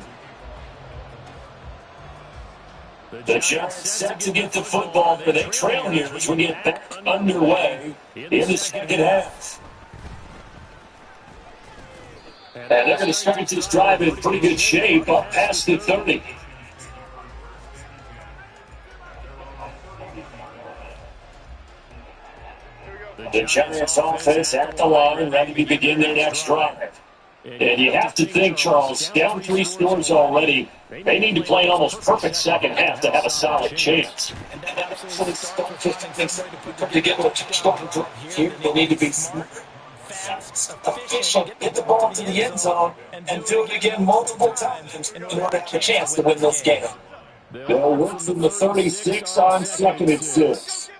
The Giants set to get the football, but they trail here as we get back underway in the second half. And they're going to start this drive in pretty good shape, up past the 30. The Giants offense at the line, ready to begin their next drive. And you have to think, Charles, down 3 scores already, they need to play an almost perfect second half to have a solid chance. And that's really come together with starting to here. They need to be fast, efficient, get the ball to the end zone, and do it again multiple times in order to have a chance to win this game. They'll work from the 36 on 2nd and 6.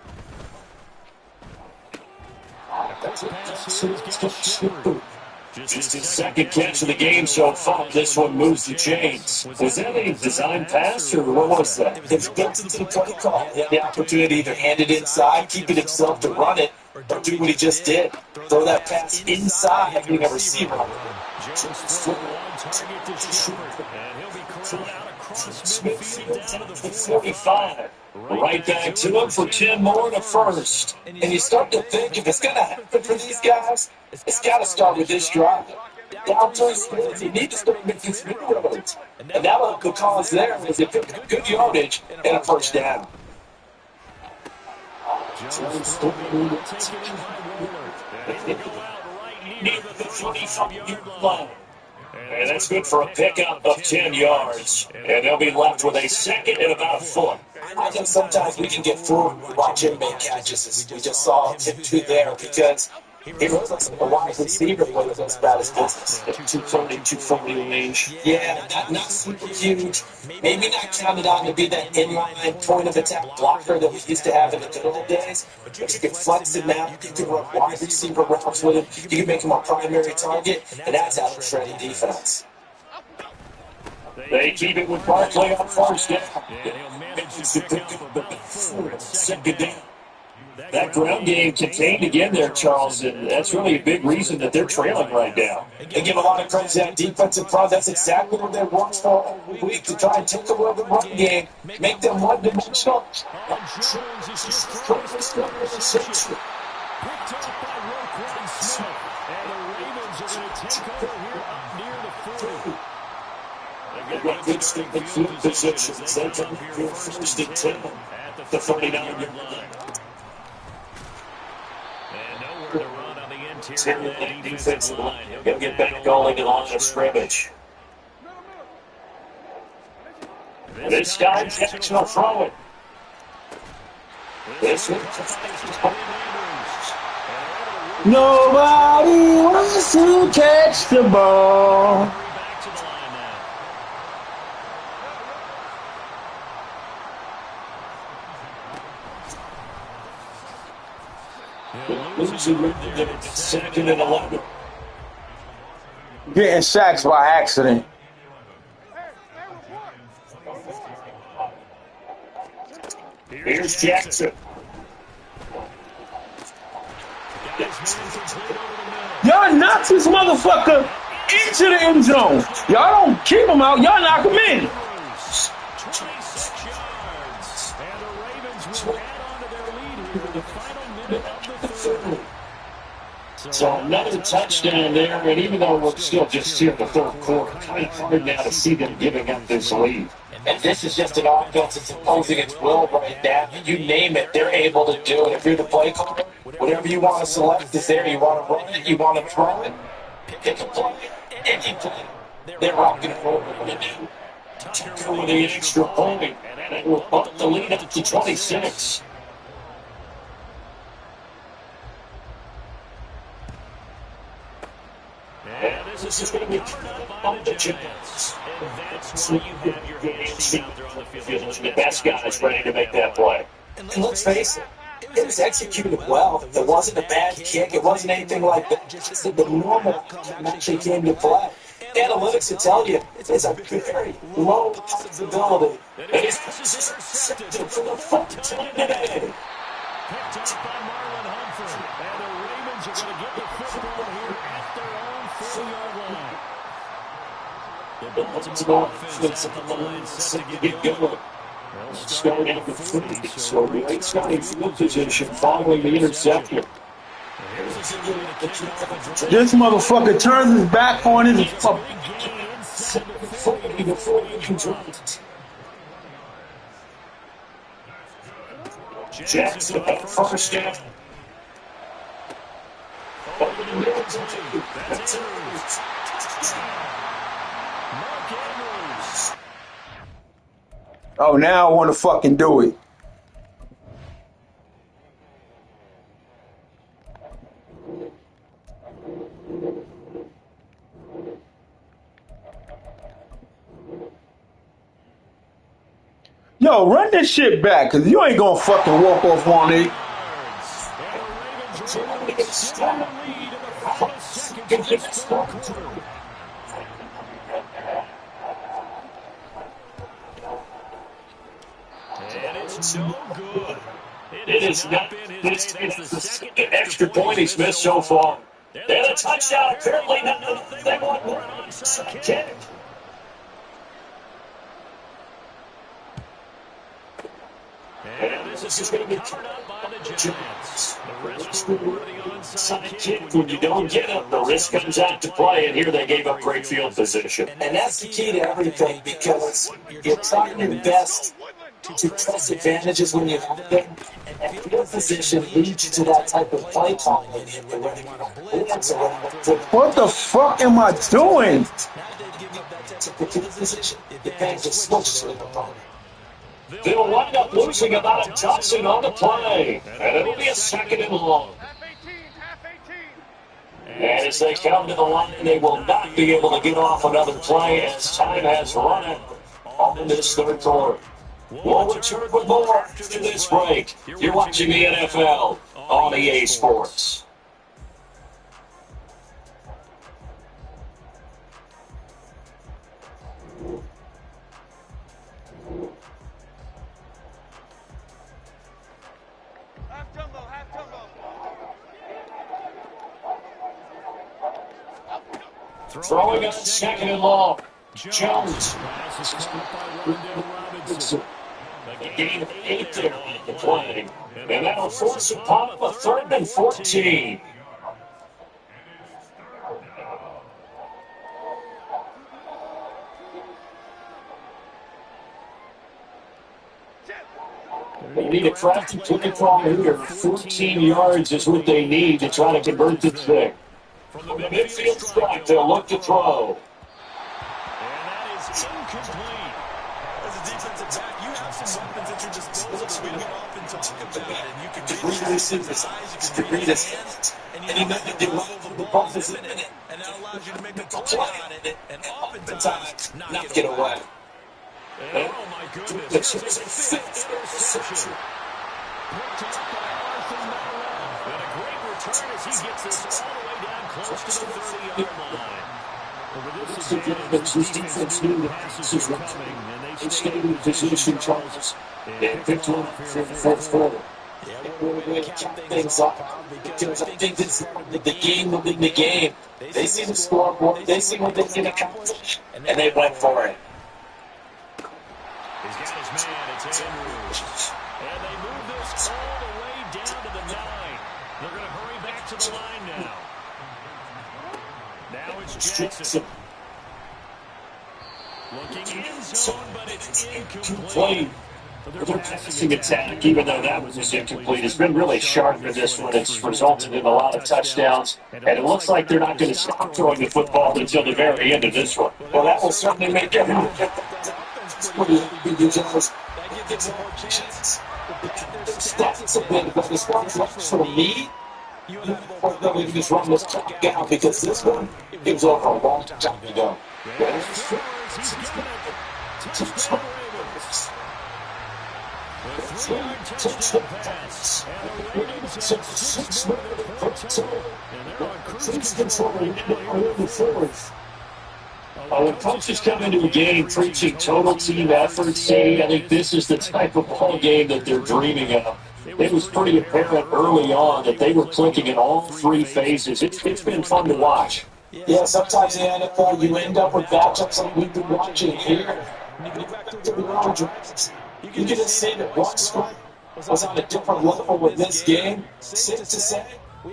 Just his second catch of the game so far. This one moves the chains. Was that a design pass, or what was that? It's built into the play call. He had the opportunity to either hand it inside, keep it himself to run it, or do what he just did. Throw that pass inside, having a receiver on it. Smith down to the 45. Right back to him for 10 more and a first. And you start to think, if it's going to happen for these guys, it's got to start with this drive. Down 3 scores, you need to start making some inroads. And that will cause there is they pick up good yardage and a first down. Near the 45-yard line. And that's good for a pickup of 10 yards. And they'll be left with a second and about a foot. I think sometimes we can get fooled watching make catches, as we just saw him do there, because he looks like a wide receiver when he goes about his business. 240 range. Yeah, not super huge. Maybe not counted on to be that inline point of attack blocker that we used to have in the good old days. But you can flex it now. You can run wide receiver routes with him. You can make him a primary target, and that's how to shred the defense. They keep it with Barkley on first down. Second down. That ground game contained again there, Charles, and that's really a big reason that they're trailing right now. They give a lot of credit to that defensive front. That's exactly what they worked for every week, to try and take away the run game, make them one-dimensional. Picked up by Roquan Smith, and the Ravens are going to take over here up near the 40. They've got good strength field positions. They come here first and 10 at the 39-yard line. And nowhere to run on the interior of that defensive line. He'll get back going to the line of scrimmage. This guy Jackson will throw it. Nobody wants to catch the ball. Back to the line now. Second and 11. Getting sacks by accident. Here's Jackson. Y'all knock this motherfucker into the end zone. Y'all don't keep him out. Y'all knock him in. 26 yards. And the Ravens will add on to their lead here in the final minute of the third. So another touchdown there, and even though we're still just here in the third quarter, kind of hard now to see them giving up this lead. And this is just an offense that's imposing its will right now. You name it, they're able to do it. If you're the play caller, whatever you want to select is there. You want to run it, you want to throw it, pick a play, any play. They're rocking and rolling right now. Tucker with the extra point, and it will bump the lead up to 26. And this is going to be turned up by the Giants. And that's where you have your hands out there on the field. The best guys ready to make that play. And let's face it, it was executed well. It wasn't a bad kick. It wasn't anything like that. Just the normal actually came to play. The analytics will tell you it's a very low possibility. And it's intercepted for the fourth time today. Picked up by Marlon Humphrey. And the Ravens are going to get the football here at their own 4-yard line. The Baltimore offense at the line set to get going. Starting at the 3, so great starting field position following the interception. This motherfucker turns his back on his fuck. Jackson at first down. Oh, now I want to fucking do it. Yo, run this shit back, cause you ain't gonna fucking walk off on it. And it's no good. It is not. It's the second extra point he's missed so far. They had a touchdown. Apparently, not. They want more on onside kick. And this is going to be turned up by the Giants. The rest of the onside kick. When you don't get it, the risk comes out to play, and here they gave up great field position. And that's the key to everything, because you're trying your best to press advantages when you have them. And field position leads you to that type of play calling. What the fuck am I doing? The field position, it begs a switch to the opponent. They'll wind up losing about a dozen on the play, and it'll be a second and long. And as they come to the line, they will not be able to get off another play as time has run out in this third quarter. We'll return with more after this break. You're watching the NFL on EA Sports. Throwing on second and long. Jones. A gain of 8 there on the play. And that'll force upon a 3rd and 14. They need a crafty play call here. 14 yards is what they need to try to convert this thing. From the midfield stripe, they'll look to throw. And that is incomplete. As a defensive back, you have some weapons at your disposal that we don't often talk about. And you can read the receivers' eyes, you can read his hands, and you know the level of the ball is in it. And that allows you to make a play on it and oftentimes not get away. Oh, my goodness. This is a fifth interception. Picked up by Arthur Mellon. And a great return as he gets this all the way down close to the 30-yard line. Over this advantage, this defense knew the passes were coming, and they stayed in position, Charles, and picked one up for the fourth quarter. Yeah, we're going to count things up because I think this is the game within the game. They see the scoreboard, they see what they can accomplish, and they went for it. He's got his man, it's Andrews. And they move this all the way down to the 9. They're going to hurry back to the line now. Now it's Jackson. Looking in zone, but it's incomplete. Their passing attack, even though that was just incomplete, has been really sharp in this one. It's resulted in a lot of touchdowns, and it looks like they're not going to stop throwing the football until the very end of this one. Well, that will certainly make it. Stats a bit, but as far as runs for me, you can just run this clock down because this one gives over a long time to go. When coaches come into a game preaching total team effort, see, I think this is the type of ball game that they're dreaming of. It was pretty apparent early on that they were clicking in all three phases. It's been fun to watch. Yeah, sometimes in the NFL you end up with matchups like we've been watching here. You can just say that one squad was on a different level with this game. Safe to say,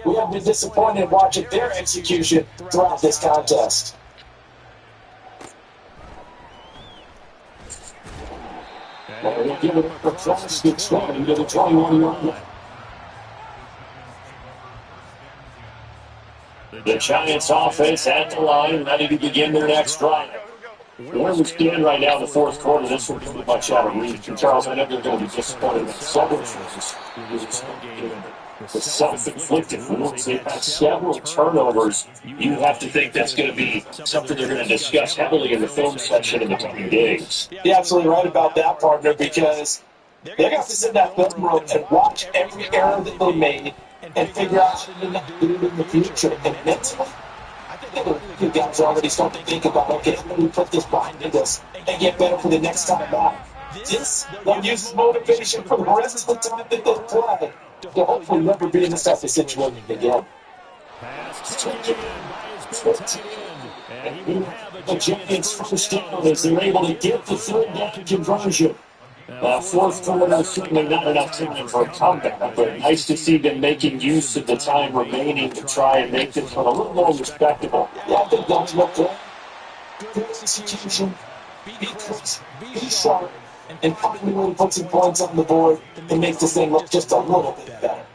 we have been disappointed watching their execution throughout this contest. They give it up for Plastic starting to the 21-yard line. The Giants offense at the line, ready to begin their next drive. Where we stand right now in the fourth quarter, this will be pretty much out of reach. And Charles, I know they're going to be disappointed in several things. The self-inflicted wounds. They've had several turnovers. You have to think that's going to be something they're going to discuss heavily in the film section in the coming days. You're absolutely right about that, partner, because they're going to have to sit in that film room and watch every error that they made and figure out how to not do it in the future. And mentally, I think you guys are already starting to think about, okay, how do we put this behind us and get better for the next time out? This, they'll use as motivation for the rest of the time that they play. To hopefully never be in this type of situation again. The Giants first down as they're able to get the third down conversion. Fourth quarter, certainly not enough time for a comeback, but nice to see them making use of the time remaining to try and make this one a little more respectable. Yeah, I think that's what good execution, be close, be sharp, and finally really put some points on the board and make this thing look just a little bit better.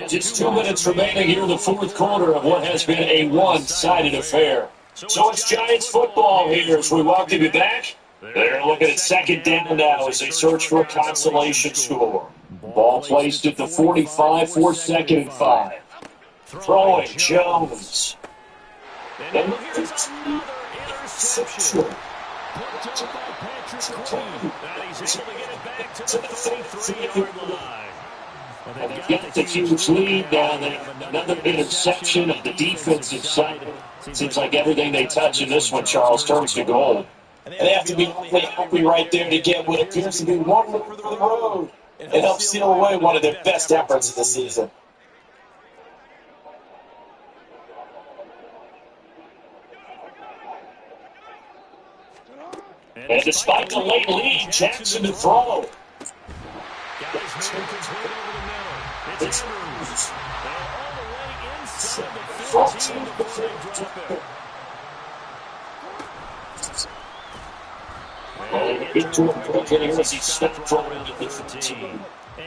Just 2 minutes remaining here in the fourth quarter of what has been a one-sided affair. So it's Giants football here as we welcome you back. They're looking at second down now as they search for a consolation score. Ball placed at the 45 for second and 5. Throwing Jones. And here's another interception. Picked up by Patrick Queen. And he's able to get it back to the 33-yard line. And they've got the huge lead down there. Another interception of the defensive side. Seems like everything they touch in this one, Charles, turns to gold. And they have to be awfully happy right there to get what appears to be one look for the road and help seal away one of their best efforts of the season. And despite the late lead, Jackson to throw. Got his man complete over the middle. It's Andrews. They're all the way inside the 15 before they drop it. Into a break in here as he stepped forward into the 15.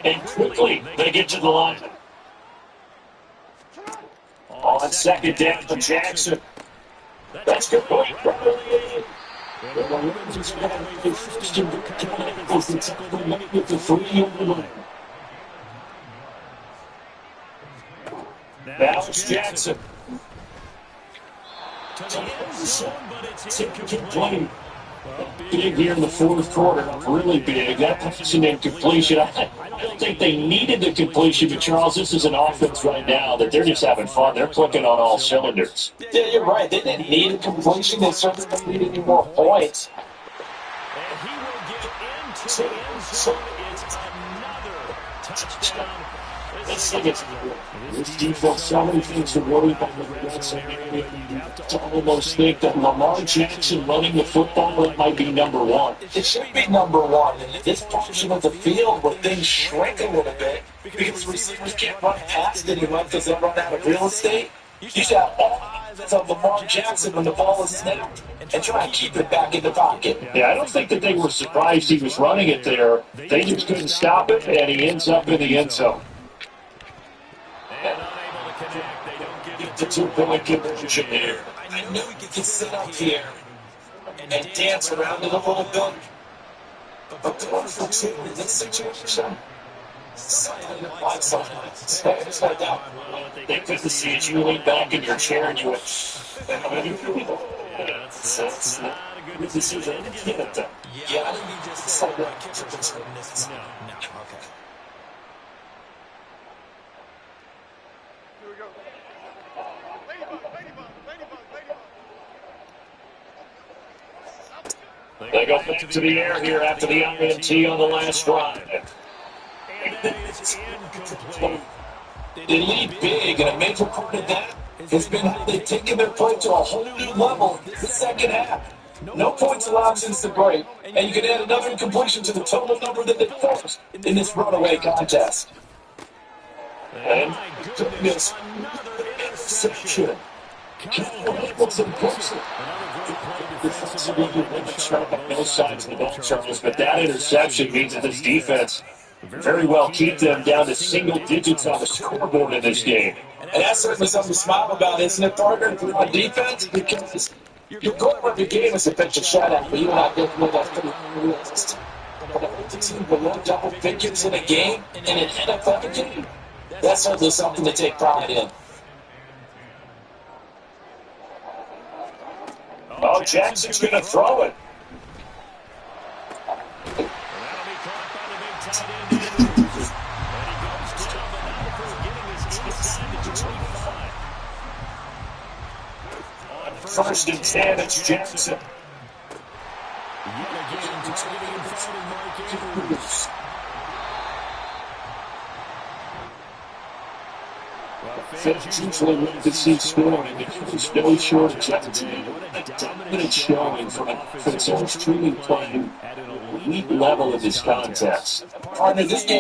And quickly, they get to the line. On second down for Jackson. That's good. Now it's Jackson. Big here in the fourth quarter, really big. That was an incompletion. I don't think they needed the completion, but Charles, this is an offense right now that they're just having fun. They're clicking on all cylinders. Yeah, you're right. They didn't need a completion. They certainly don't need any more points. And he will get into the end zone. It's another touchdown. This defense, so many things to worry about. To almost think that Lamar Jackson running the football, it might be number one. It should be number one. And this portion of the field where things shrink a little bit because receivers can't run past anyone because they run out of real estate. You should have all eyes on Lamar Jackson when the ball is snapped and try and keep it back in the pocket. Yeah, I don't think that they were surprised he was running it there. They just couldn't stop it, and he ends up in the end zone. And unable to connect. They don't get The 2-point conversion here. I know we get to sit up here and dance around it a little bit, but going for two in this situation, something like something. It's like that. They couldn't see it. You lean back in your chair and you went, that's not a good decision. Yeah, I think he just said that kicker just couldn't miss it. No, okay. They go back to the air here after the INT on the last drive. And that is incomplete. They lead big, and a major part of that has been how they've taken their play to a whole new level the second half. No points allowed since the break, and you can add another incompletion to the total number that they forced in this runaway contest. And goodness, another interception. Hamilton puts it. Both sides of the ball, Charles, but that interception means that this defense very well keep them down to single digits on the scoreboard in this game. And that's certainly something to smile about, isn't it, partner, if you're on defense? Because your goal of the game is to pitch a shutout, but you're not getting rid of pretty realistic. But the team below double figures in a game, in an NFL game, that's certainly something to take pride in. Oh, Jackson's going to throw it. First and 10, it's Jackson. Fans usually want to see scoring. There's no shortage of it. A dominant showing from an offense that was truly playing at an elite level of this contest. Partner, this game